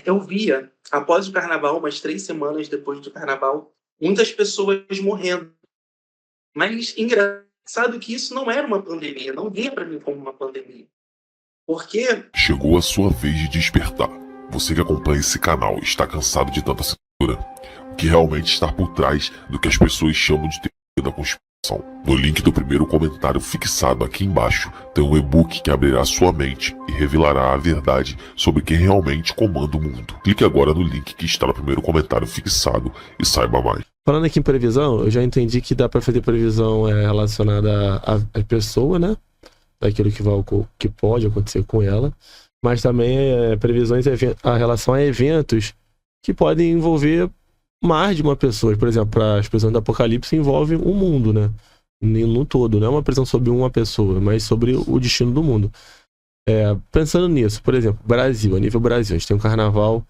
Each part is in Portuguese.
Eu via, após o carnaval, umas 3 semanas depois do carnaval, muitas pessoas morrendo. Mas engraçado que isso não era uma pandemia, não vinha para mim como uma pandemia. Porque Chegou a sua vez de despertar. Você que acompanha esse canal está cansado de tanta censura. O que realmente está por trás do que as pessoas chamam de teoria da conspiração. No link do primeiro comentário fixado aqui embaixo tem um e-book que abrirá sua mente e revelará a verdade sobre quem realmente comanda o mundo. Clique agora no link que está no primeiro comentário fixado e saiba mais. Falando aqui em previsão, eu já entendi que dá para fazer previsão relacionada à pessoa, né? Daquilo que pode acontecer com ela, mas também previsões a relação a eventos que podem envolver mais de uma pessoa. Por exemplo, para as previsões do Apocalipse envolve o mundo, né? No todo, não é uma previsão sobre uma pessoa, mas sobre o destino do mundo. Pensando nisso, por exemplo, Brasil, a nível Brasil, a gente tem um carnaval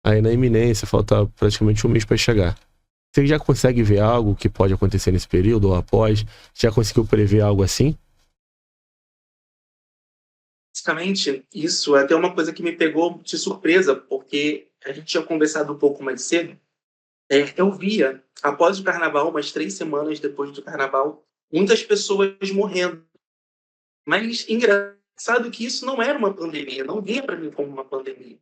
aí na iminência, falta praticamente um mês para chegar. Você já consegue ver algo que pode acontecer nesse período ou após? Já conseguiu prever algo assim? basicamente, isso é até uma coisa que me pegou de surpresa, porque a gente tinha conversado um pouco mais cedo. Eu via, após o carnaval, umas 3 semanas depois do carnaval, muitas pessoas morrendo. Mas engraçado que isso não era uma pandemia, não vinha para mim como uma pandemia.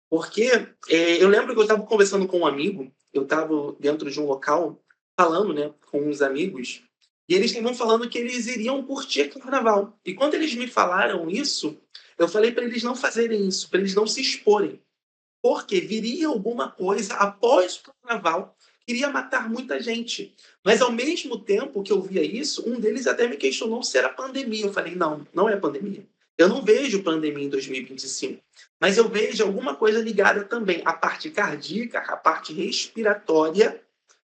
Porque eu lembro que eu estava conversando com um amigo, eu estava dentro de um local, falando, né, com uns amigos, e eles estavam falando que eles iriam curtir carnaval. E quando eles me falaram isso, eu falei para eles não fazerem isso, para eles não se exporem. Porque viria alguma coisa após o carnaval que iria matar muita gente. Mas ao mesmo tempo que eu via isso, um deles até me questionou se era pandemia. Eu falei, não, não é pandemia. Eu não vejo pandemia em 2025, mas eu vejo alguma coisa ligada também à parte cardíaca, à parte respiratória,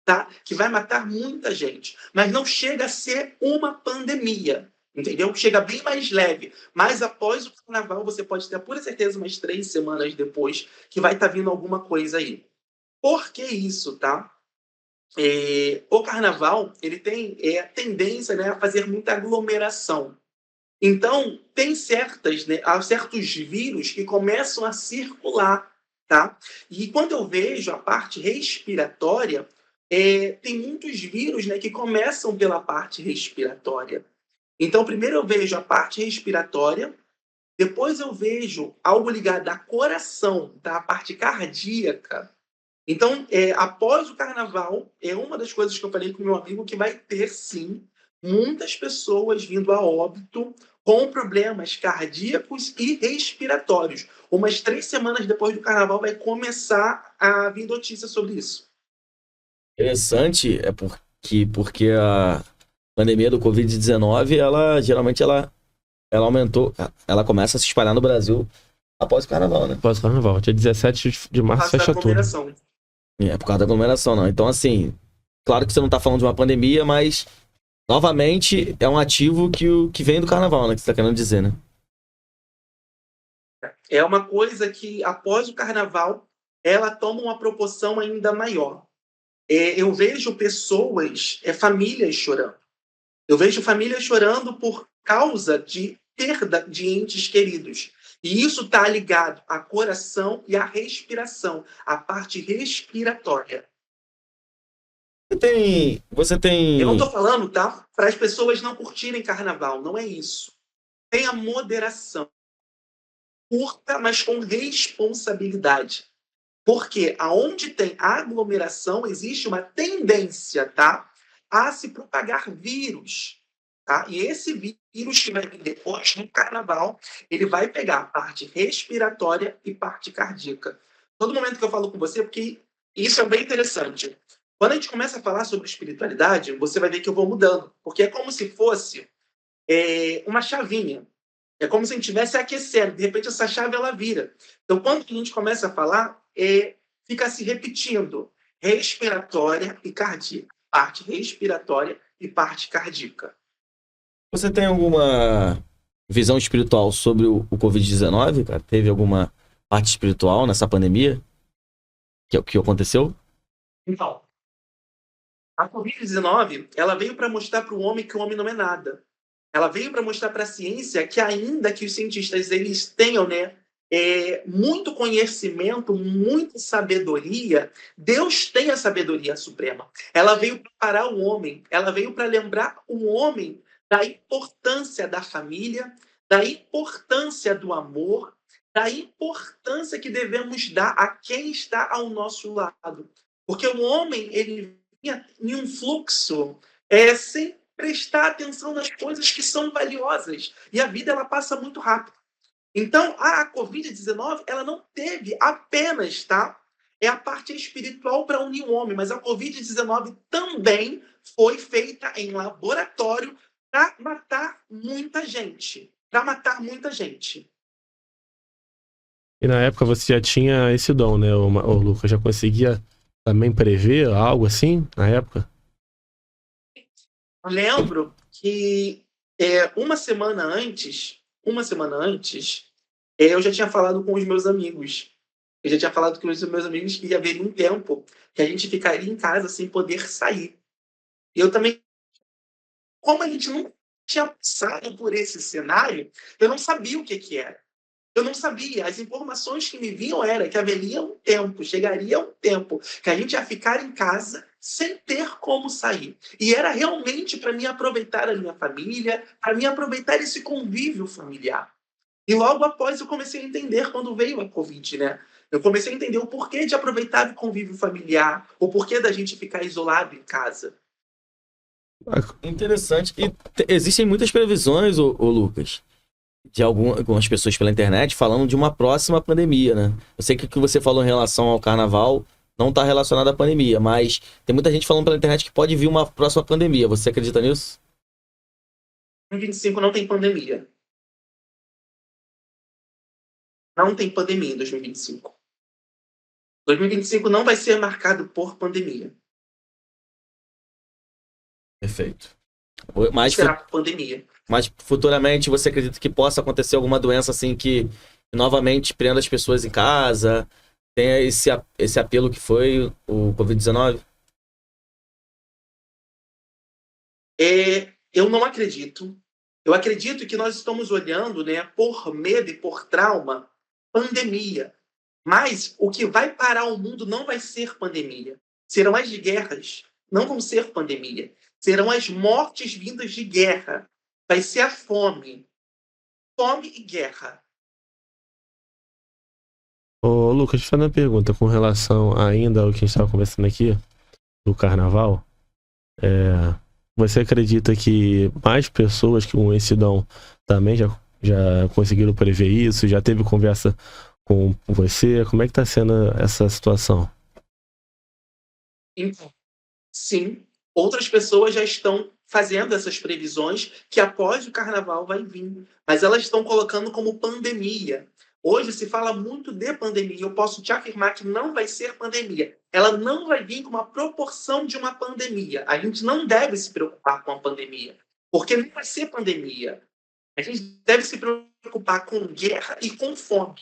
tá? Que vai matar muita gente. Mas não chega a ser uma pandemia, entendeu? Chega bem mais leve. Mas após o carnaval, você pode ter a pura certeza, umas 3 semanas depois, que vai estar vindo alguma coisa aí. Por que isso, tá? O carnaval, ele tem a tendência, né, a fazer muita aglomeração. Então, tem há certos vírus que começam a circular, tá? E quando eu vejo a parte respiratória, tem muitos vírus, né, que começam pela parte respiratória. Então, primeiro eu vejo a parte respiratória, depois eu vejo algo ligado ao coração, tá? A parte cardíaca. Então, após o carnaval, é uma das coisas que eu falei com meu amigo que vai ter, sim, muitas pessoas vindo a óbito com problemas cardíacos e respiratórios. Umas 3 semanas depois do carnaval vai começar a vir notícia sobre isso. Interessante é porque a pandemia do Covid-19, ela geralmente ela aumentou, ela começa a se espalhar no Brasil após o carnaval, né? Após o carnaval, dia 17 de março fecha tudo. É por causa da aglomeração, não. Então, assim, claro que você não tá falando de uma pandemia, mas novamente é um ativo que vem do carnaval, né? Que você tá querendo dizer, né? É uma coisa que, após o carnaval, ela toma uma proporção ainda maior. Eu vejo pessoas, famílias chorando. Eu vejo famílias chorando por causa de perda de entes queridos. E isso está ligado ao coração e à respiração, à parte respiratória. Você tem... Eu não estou falando, tá? Para as pessoas não curtirem carnaval, não é isso. Tenha moderação. Curta, mas com responsabilidade. Porque aonde tem aglomeração, existe uma tendência, tá? A se propagar vírus. Tá? E esse vírus que vai vir depois no carnaval, ele vai pegar a parte respiratória e parte cardíaca. Todo momento que eu falo com você, porque isso é bem interessante. Quando a gente começa a falar sobre espiritualidade, você vai ver que eu vou mudando. Porque é como se fosse uma chavinha. É como se a gente estivesse aquecendo. De repente, essa chave ela vira. Então, quando a gente começa a falar, fica se repetindo. Respiratória e cardíaca. Parte respiratória e parte cardíaca. Você tem alguma visão espiritual sobre o Covid-19, cara? Teve alguma parte espiritual nessa pandemia? Que aconteceu? Então, a Covid-19, ela veio para mostrar para o homem que o homem não é nada. Ela veio para mostrar para a ciência que ainda que os cientistas eles tenham, né, muito conhecimento, muita sabedoria. Deus tem a sabedoria suprema. Ela veio para parar o homem, ela veio para lembrar o homem da importância da família, da importância do amor, da importância que devemos dar a quem está ao nosso lado. Porque o homem, ele vinha em um fluxo sem prestar atenção nas coisas que são valiosas. E a vida, ela passa muito rápido. Então, a Covid-19, ela não teve apenas, tá? É a parte espiritual para unir o homem, mas a Covid-19 também foi feita em laboratório para matar muita gente. Para matar muita gente. E na época você já tinha esse dom, né, o Lucas? Já conseguia também prever algo assim, na época? Eu lembro que uma semana antes, eu já tinha falado com os meus amigos. Eu já tinha falado com os meus amigos que haveria um tempo que a gente ficaria em casa sem poder sair. E eu também, como a gente não tinha passado por esse cenário, eu não sabia o que era. Eu não sabia. As informações que me vinham era que haveria um tempo, chegaria um tempo que a gente ia ficar em casa sem ter como sair. E era realmente para mim aproveitar a minha família, para mim aproveitar esse convívio familiar. E logo após eu comecei a entender quando veio a Covid, né? Eu comecei a entender o porquê de aproveitar o convívio familiar, o porquê da gente ficar isolado em casa. Interessante. E existem muitas previsões, ô Lucas, de algumas pessoas pela internet falando de uma próxima pandemia, né? Eu sei que o que você falou em relação ao carnaval não está relacionado à pandemia, mas tem muita gente falando pela internet que pode vir uma próxima pandemia. Você acredita nisso? 2025 não tem pandemia. Não tem pandemia em 2025. 2025 não vai ser marcado por pandemia. Perfeito. Será por pandemia. Mas futuramente você acredita que possa acontecer alguma doença assim que novamente prenda as pessoas em casa? Tenha esse apelo que foi o Covid-19? Eu não acredito. Eu acredito que nós estamos olhando, né, por medo e por trauma, pandemia. Mas o que vai parar o mundo não vai ser pandemia. Serão as guerras, não vão ser pandemia. Serão as mortes vindas de guerra. Vai ser a fome. Fome e guerra. Ô, Lucas, te fazer uma pergunta com relação ainda ao que a gente estava conversando aqui, do carnaval. Você acredita que mais pessoas com esse dom também já conseguiram prever isso? Já teve conversa com você? Como é que está sendo essa situação? Então, sim, outras pessoas já estão fazendo essas previsões que após o carnaval vai vir. Mas elas estão colocando como pandemia. Hoje se fala muito de pandemia. Eu posso te afirmar que não vai ser pandemia. Ela não vai vir com uma proporção de uma pandemia. A gente não deve se preocupar com a pandemia, porque não vai ser pandemia. A gente deve se preocupar com guerra e com fome.